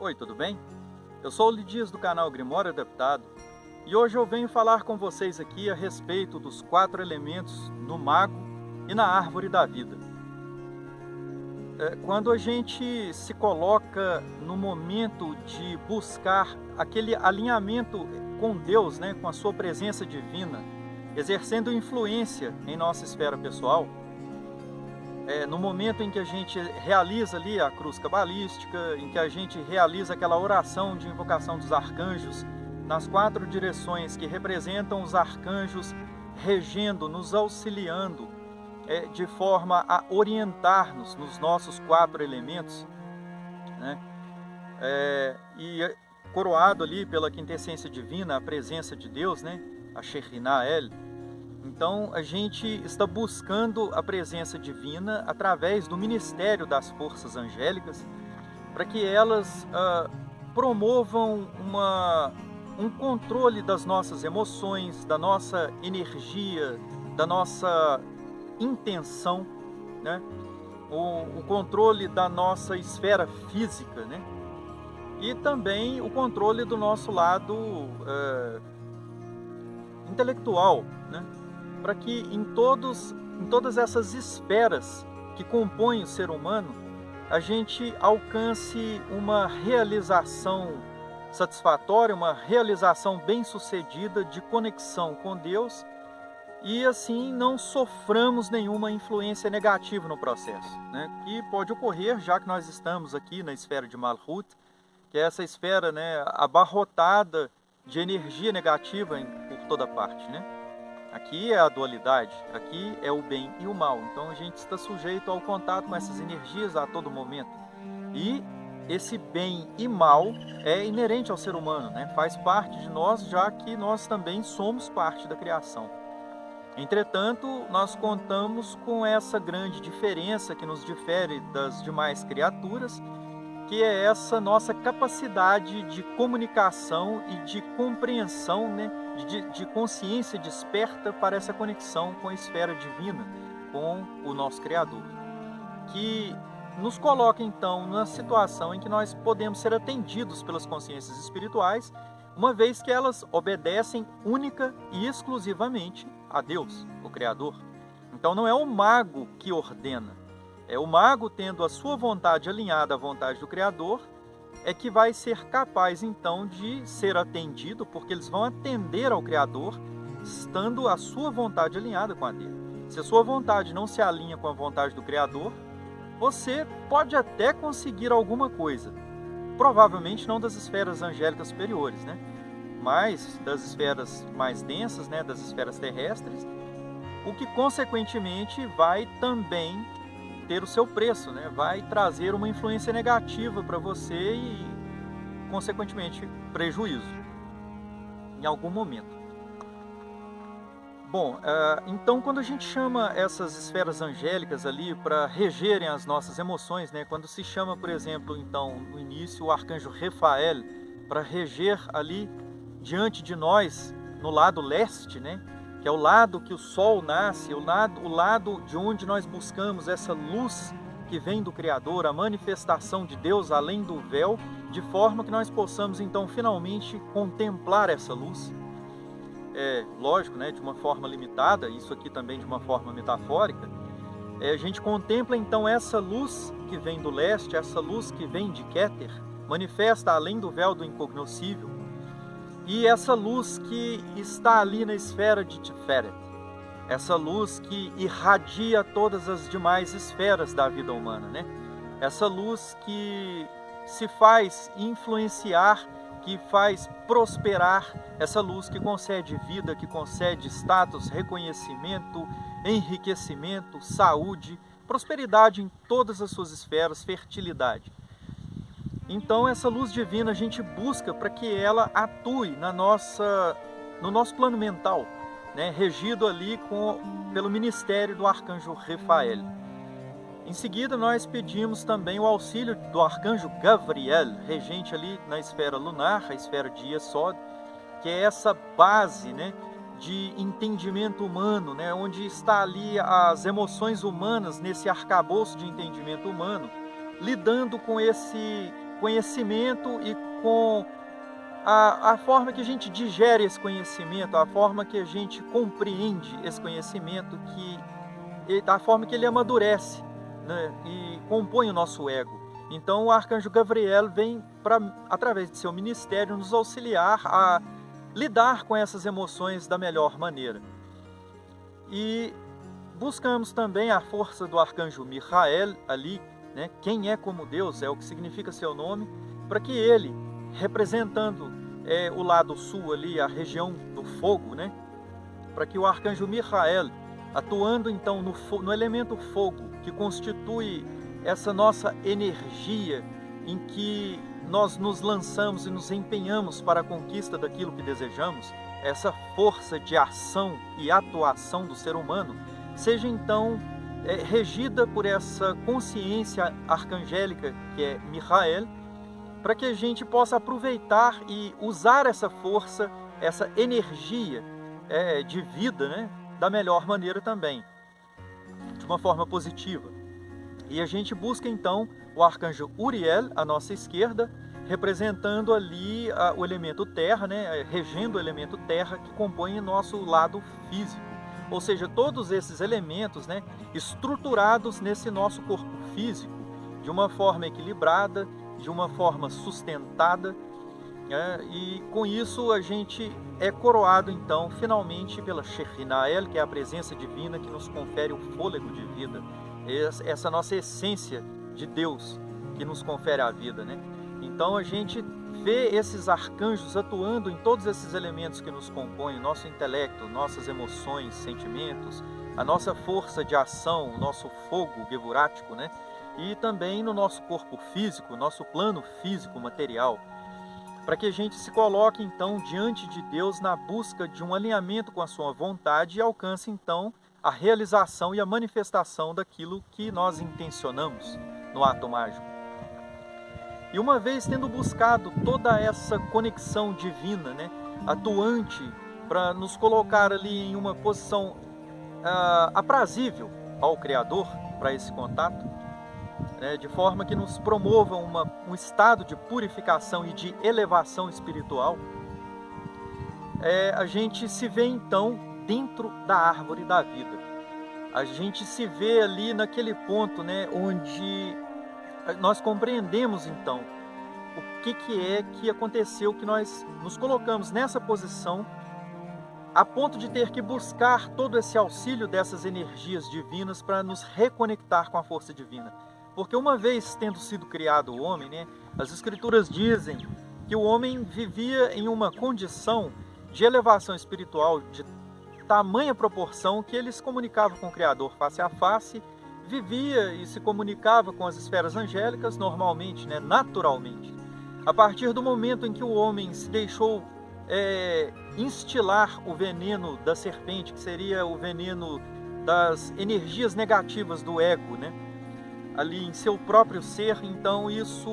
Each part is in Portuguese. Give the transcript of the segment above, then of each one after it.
Oi, tudo bem? Eu sou o Lidias do canal Grimório Adaptado e hoje eu venho falar com vocês aqui a respeito dos 4 elementos no mago e na árvore da vida. Quando a gente se coloca no momento de buscar aquele alinhamento com Deus, né, com a sua presença divina, exercendo influência em nossa esfera pessoal, no momento em que a gente realiza ali a cruz cabalística, em que a gente realiza aquela oração de invocação dos arcanjos, nas 4 direções que representam os arcanjos regendo, nos auxiliando, de forma a orientar-nos nos nossos 4 elementos, né? E coroado ali pela quintessência divina, a presença de Deus, né? A Shekhinah El. Então, a gente está buscando a presença divina através do ministério das forças angélicas, para que elas promovam um controle das nossas emoções, da nossa energia, da nossa intenção, né? O controle da nossa esfera física, né? E também o controle do nosso lado intelectual, né? Para que em todas essas esferas que compõem o ser humano, a gente alcance uma realização satisfatória, uma realização bem-sucedida de conexão com Deus e assim não soframos nenhuma influência negativa no processo, né? Que pode ocorrer, já que nós estamos aqui na esfera de Malhut, que é essa esfera, né, abarrotada de energia negativa por toda parte, né? Aqui é a dualidade, aqui é o bem e o mal. Então a gente está sujeito ao contato com essas energias a todo momento. E esse bem e mal é inerente ao ser humano, né? Faz parte de nós, já que nós também somos parte da criação. Entretanto, nós contamos com essa grande diferença que nos difere das demais criaturas, que é essa nossa capacidade de comunicação e de compreensão, né, de consciência desperta para essa conexão com a esfera divina, com o nosso Criador, que nos coloca então na situação em que nós podemos ser atendidos pelas consciências espirituais, uma vez que elas obedecem única e exclusivamente a Deus, o Criador. Então não é o mago que ordena, é o mago tendo a sua vontade alinhada à vontade do Criador, é que vai ser capaz então de ser atendido, porque eles vão atender ao Criador, estando a sua vontade alinhada com a dele. Se a sua vontade não se alinha com a vontade do Criador, você pode até conseguir alguma coisa, provavelmente não das esferas angélicas superiores, né? Mas das esferas mais densas, né? Das esferas terrestres, o que consequentemente vai também ter o seu preço, né? Vai trazer uma influência negativa para você e, consequentemente, prejuízo em algum momento. Bom, então quando a gente chama essas esferas angélicas ali para regerem as nossas emoções, né? Quando se chama, por exemplo, então, no início, o arcanjo Rafael para reger ali diante de nós, no lado leste, né? Que é o lado que o sol nasce, o lado de onde nós buscamos essa luz que vem do Criador, a manifestação de Deus além do véu, de forma que nós possamos então finalmente contemplar essa luz. Lógico, né, de uma forma limitada, isso aqui também de uma forma metafórica. A gente contempla então essa luz que vem do leste, essa luz que vem de Keter, manifesta além do véu do incognoscível. E essa luz que está ali na esfera de Tiferet, essa luz que irradia todas as demais esferas da vida humana, né? Essa luz que se faz influenciar, que faz prosperar, essa luz que concede vida, que concede status, reconhecimento, enriquecimento, saúde, prosperidade em todas as suas esferas, fertilidade. Então essa luz divina a gente busca para que ela atue no nosso plano mental, né, regido ali pelo ministério do arcanjo Rafael. Em seguida nós pedimos também o auxílio do arcanjo Gabriel, regente ali na esfera lunar, a esfera de Yesod, que é essa base, né, de entendimento humano, né, onde está ali as emoções humanas nesse arcabouço de entendimento humano, lidando com conhecimento e com a forma que a gente digere esse conhecimento, a forma que a gente compreende esse conhecimento, a forma que ele amadurece, né, e compõe o nosso ego. Então o arcanjo Gabriel vem, através de seu ministério, nos auxiliar a lidar com essas emoções da melhor maneira. E buscamos também a força do arcanjo Michael ali, né, quem é como Deus, é o que significa seu nome, para que ele, representando o lado sul ali, a região do fogo, né, para que o arcanjo Michael, atuando então no elemento fogo, que constitui essa nossa energia em que nós nos lançamos e nos empenhamos para a conquista daquilo que desejamos, essa força de ação e atuação do ser humano, seja então regida por essa consciência arcangélica que é Michael, para que a gente possa aproveitar e usar essa força, essa energia de vida, né, da melhor maneira também, de uma forma positiva. E a gente busca então o arcanjo Uriel à nossa esquerda, representando ali o elemento terra, né, regendo o elemento terra que compõe nosso lado físico. Ou seja, todos esses elementos, né, estruturados nesse nosso corpo físico, de uma forma equilibrada, de uma forma sustentada, e com isso a gente é coroado então finalmente pela Shekhinah, que é a presença divina que nos confere o fôlego de vida, essa nossa essência de Deus que nos confere a vida, né? Então a gente vê esses arcanjos atuando em todos esses elementos que nos compõem, nosso intelecto, nossas emoções, sentimentos, a nossa força de ação, o nosso fogo gevurático, né? E também no nosso corpo físico, nosso plano físico material, para que a gente se coloque então diante de Deus na busca de um alinhamento com a sua vontade e alcance então a realização e a manifestação daquilo que nós intencionamos no ato mágico. E uma vez tendo buscado toda essa conexão divina, né, atuante para nos colocar ali em uma posição aprazível ao Criador para esse contato, né, de forma que nos promova um estado de purificação e de elevação espiritual, a gente se vê então dentro da árvore da vida. A gente se vê ali naquele ponto, né, onde nós compreendemos então o que aconteceu, que nós nos colocamos nessa posição a ponto de ter que buscar todo esse auxílio dessas energias divinas para nos reconectar com a força divina. Porque uma vez tendo sido criado o homem, né, as escrituras dizem que o homem vivia em uma condição de elevação espiritual de tamanha proporção que ele se comunicava com o Criador face a face, vivia e se comunicava com as esferas angélicas normalmente, né, naturalmente. A partir do momento em que o homem se deixou instilar o veneno da serpente, que seria o veneno das energias negativas do ego, né, ali em seu próprio ser, então isso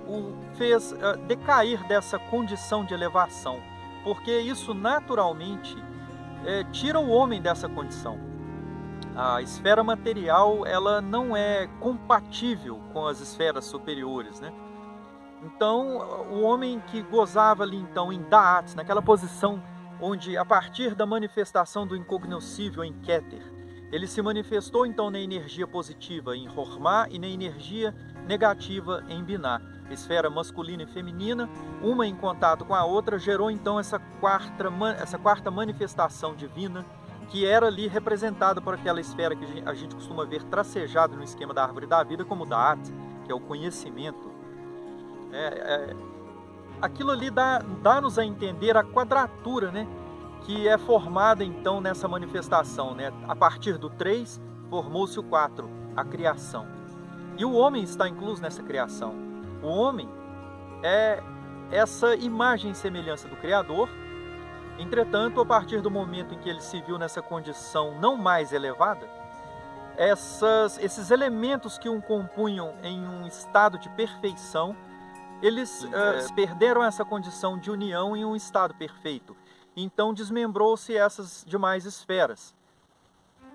o fez decair dessa condição de elevação, porque isso naturalmente tira o homem dessa condição. A esfera material, ela não é compatível com as esferas superiores, né? Então, o homem que gozava ali então em Da'at, naquela posição onde a partir da manifestação do incognoscível em Keter, ele se manifestou então na energia positiva em Hormá e na energia negativa em Biná. Esfera masculina e feminina, uma em contato com a outra, gerou então essa quarta manifestação divina, que era ali representada por aquela esfera que a gente costuma ver tracejada no esquema da árvore da vida como Da'at, que é o conhecimento. Aquilo ali dá-nos a entender a quadratura, né, que é formada então nessa manifestação, né? A partir do 3 formou-se o 4, a criação. E o homem está incluso nessa criação. O homem é essa imagem e semelhança do Criador. Entretanto, a partir do momento em que ele se viu nessa condição não mais elevada, esses elementos que o compunham em um estado de perfeição, eles perderam essa condição de união em um estado perfeito. Então desmembrou-se essas demais esferas.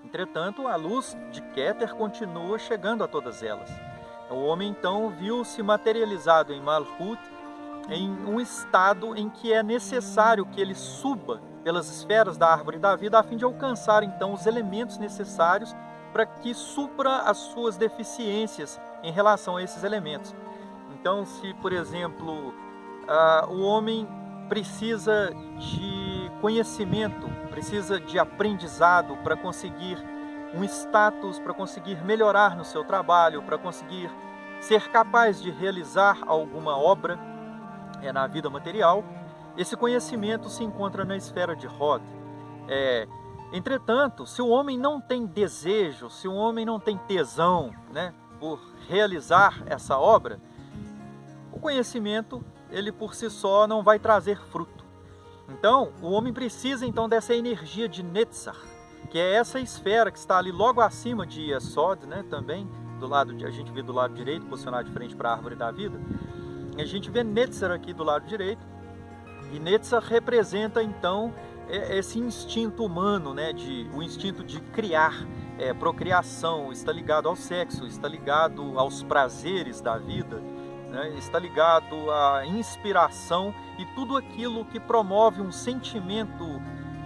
Entretanto, a luz de Keter continua chegando a todas elas. O homem então viu-se materializado em Malhut, em um estado em que é necessário que ele suba pelas esferas da árvore da vida, a fim de alcançar então os elementos necessários para que supra as suas deficiências em relação a esses elementos. Então, se, por exemplo, o homem precisa de conhecimento, precisa de aprendizado para conseguir um status, para conseguir melhorar no seu trabalho, para conseguir ser capaz de realizar alguma obra na vida material, esse conhecimento se encontra na esfera de Hod. Entretanto, se o homem não tem desejo, se o homem não tem tesão, né, por realizar essa obra, o conhecimento, ele por si só não vai trazer fruto. Então, o homem precisa então dessa energia de Netzach, que é essa esfera que está ali logo acima de Yesod, né, também, a gente vê do lado direito, posicionado de frente para a árvore da vida. A gente vê Netzach aqui do lado direito, e Netzach representa então esse instinto humano, né, o instinto de criar, procriação, está ligado ao sexo, está ligado aos prazeres da vida, né, está ligado à inspiração e tudo aquilo que promove um sentimento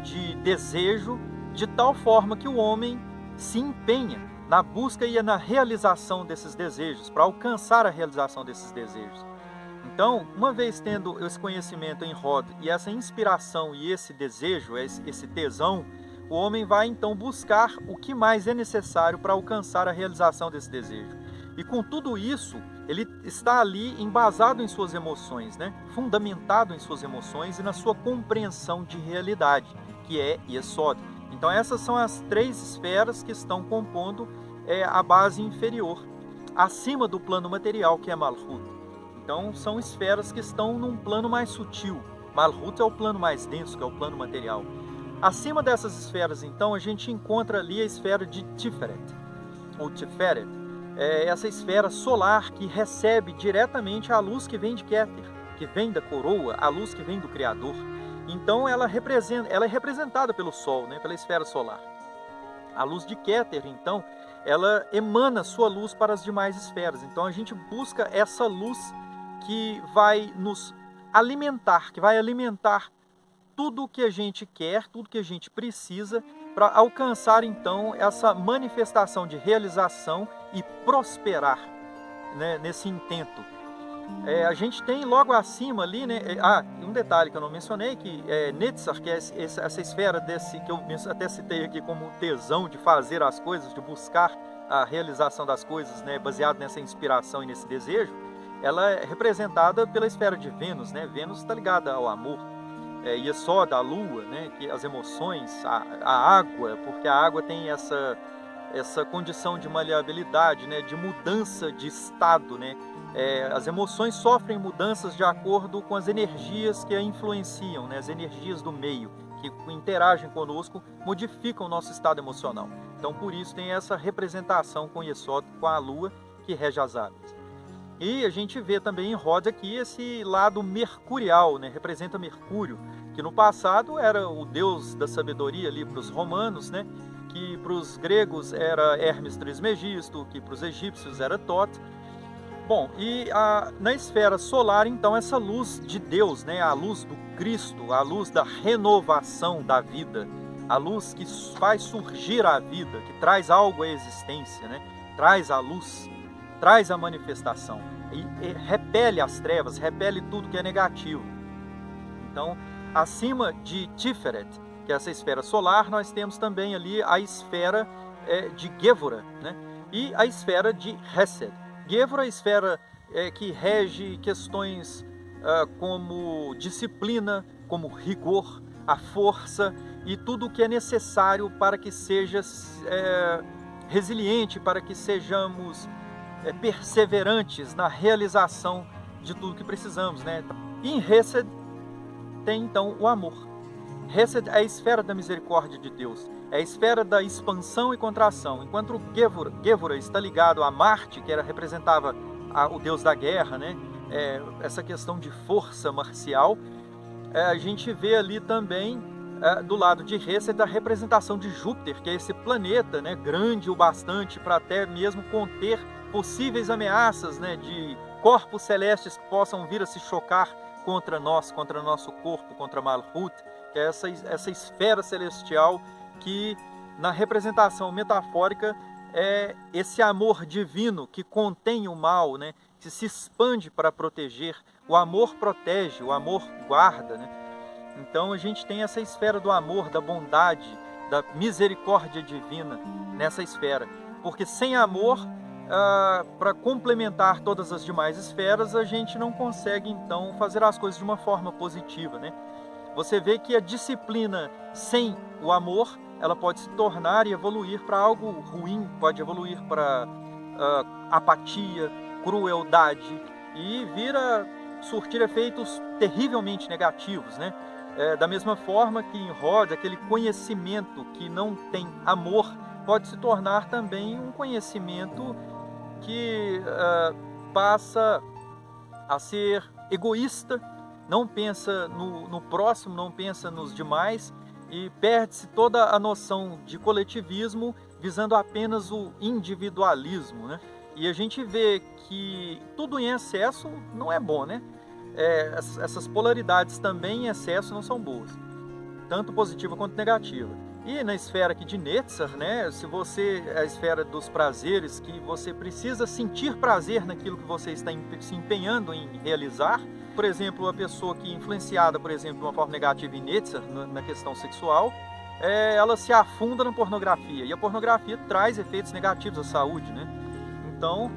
de desejo, de tal forma que o homem se empenha na busca e na realização desses desejos, para alcançar a realização desses desejos. Então, uma vez tendo esse conhecimento em Hod e essa inspiração e esse desejo, esse tesão, o homem vai então buscar o que mais é necessário para alcançar a realização desse desejo. E com tudo isso, ele está ali embasado em suas emoções, né? Fundamentado em suas emoções e na sua compreensão de realidade, que é Yesod. Então essas são as três esferas que estão compondo a base inferior, acima do plano material, que é Malhut. Então são esferas que estão num plano mais sutil. Malhut é o plano mais denso, que é o plano material. Acima dessas esferas, então, a gente encontra ali a esfera de Tiferet, ou Tiferet, essa esfera solar que recebe diretamente a luz que vem de Keter, que vem da coroa, a luz que vem do Criador. Então ela é representada pelo Sol, né, pela esfera solar. A luz de Keter, então, ela emana sua luz para as demais esferas. Então a gente busca essa luz que vai nos alimentar, que vai alimentar tudo o que a gente quer, tudo que a gente precisa para alcançar então essa manifestação de realização e prosperar, né, nesse intento. A gente tem logo acima ali, né, um detalhe que eu não mencionei, que Netzach, que é essa esfera que eu até citei aqui como tesão de fazer as coisas, de buscar a realização das coisas, né, baseado nessa inspiração e nesse desejo, ela é representada pela esfera de Vênus, né? Vênus está ligada ao amor. Yesod, a lua, né, que as emoções, a água, porque a água tem essa condição de maleabilidade, né, de mudança de estado, né? As emoções sofrem mudanças de acordo com as energias que a influenciam, né, as energias do meio, que interagem conosco, modificam o nosso estado emocional. Então, por isso, tem essa representação com Yesod, com a lua, que rege as águas. E a gente vê também em Hod aqui esse lado mercurial, né? Representa Mercúrio, que no passado era o deus da sabedoria ali para os romanos, né? Que para os gregos era Hermes Trismegisto, que para os egípcios era Thoth. Bom, e na esfera solar, então, essa luz de Deus, né? A luz do Cristo, a luz da renovação da vida, a luz que faz surgir a vida, que traz algo à existência, né? Traz a luz, traz a manifestação e repele as trevas, repele tudo que é negativo. Então, acima de Tiferet, que é essa esfera solar, nós temos também ali a esfera de Gevurah, né? E a esfera de Hesed. Gevurah é a esfera que rege questões como disciplina, como rigor, a força e tudo o que é necessário para que seja resiliente, para que sejamos perseverantes na realização de tudo que precisamos, né? E em Hesed tem então o amor. Hesed é a esfera da misericórdia de Deus, é a esfera da expansão e contração. Enquanto o Gevurah está ligado a Marte, que representava o deus da guerra, né? Essa questão de força marcial, a gente vê ali também do lado de Rê, você tem a representação de Júpiter, que é esse planeta, né, grande o bastante para até mesmo conter possíveis ameaças, né, de corpos celestes que possam vir a se chocar contra nós, contra nosso corpo, contra Malhut, que é essa esfera celestial que, na representação metafórica, é esse amor divino que contém o mal, né, que se expande para proteger. O amor protege, o amor guarda, né? Então a gente tem essa esfera do amor, da bondade, da misericórdia divina nessa esfera. Porque sem amor, para complementar todas as demais esferas, a gente não consegue então fazer as coisas de uma forma positiva, né? Você vê que a disciplina sem o amor, ela pode se tornar e evoluir para algo ruim, pode evoluir para apatia, crueldade e vir a surtir efeitos terrivelmente negativos, né? Da mesma forma que em Rhodes, aquele conhecimento que não tem amor pode se tornar também um conhecimento que passa a ser egoísta, não pensa no próximo, não pensa nos demais e perde-se toda a noção de coletivismo visando apenas o individualismo, né? E a gente vê que tudo em excesso não é bom, né? Essas polaridades também em excesso não são boas, tanto positiva quanto negativa. E na esfera aqui de Netzar, né, se você é a esfera dos prazeres, que você precisa sentir prazer naquilo que você está se empenhando em realizar, por exemplo, a pessoa que é influenciada, por exemplo, de uma forma negativa em Netzar, na questão sexual, ela se afunda na pornografia, e a pornografia traz efeitos negativos à saúde, né? Então,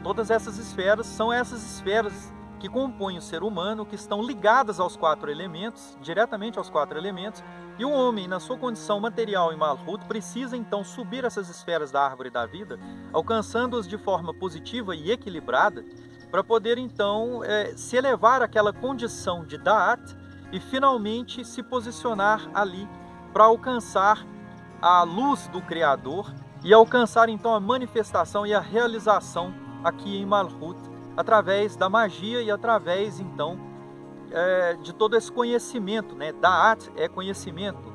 todas essas esferas são essas esferas que compõem o ser humano, que estão ligadas aos 4 elementos, diretamente aos 4 elementos, e o homem, na sua condição material em Malhut, precisa então subir essas esferas da árvore da vida, alcançando-as de forma positiva e equilibrada, para poder então se elevar àquela condição de Da'at e finalmente se posicionar ali para alcançar a luz do Criador e alcançar então a manifestação e a realização aqui em Malhut, através da magia e através então de todo esse conhecimento, né? Da'at é conhecimento.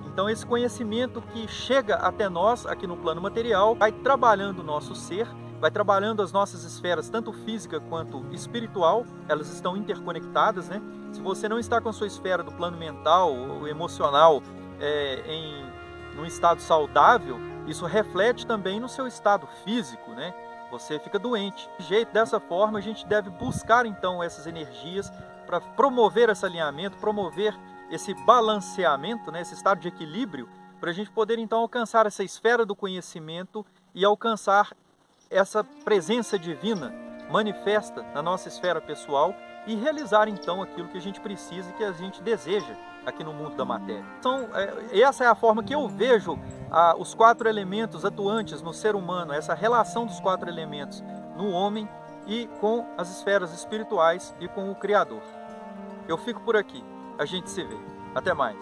Então esse conhecimento que chega até nós aqui no plano material vai trabalhando o nosso ser, vai trabalhando as nossas esferas, tanto física quanto espiritual, elas estão interconectadas, né? Se você não está com a sua esfera do plano mental ou emocional num estado saudável, isso reflete também no seu estado físico, né? Você fica doente. Dessa forma, a gente deve buscar então essas energias para promover esse alinhamento, promover esse balanceamento, né, esse estado de equilíbrio, para a gente poder então alcançar essa esfera do conhecimento e alcançar essa presença divina manifesta na nossa esfera pessoal e realizar então aquilo que a gente precisa e que a gente deseja aqui no mundo da matéria. Então, essa é a forma que eu vejo os 4 elementos atuantes no ser humano, essa relação dos 4 elementos no homem e com as esferas espirituais e com o Criador. Eu fico por aqui. A gente se vê. Até mais.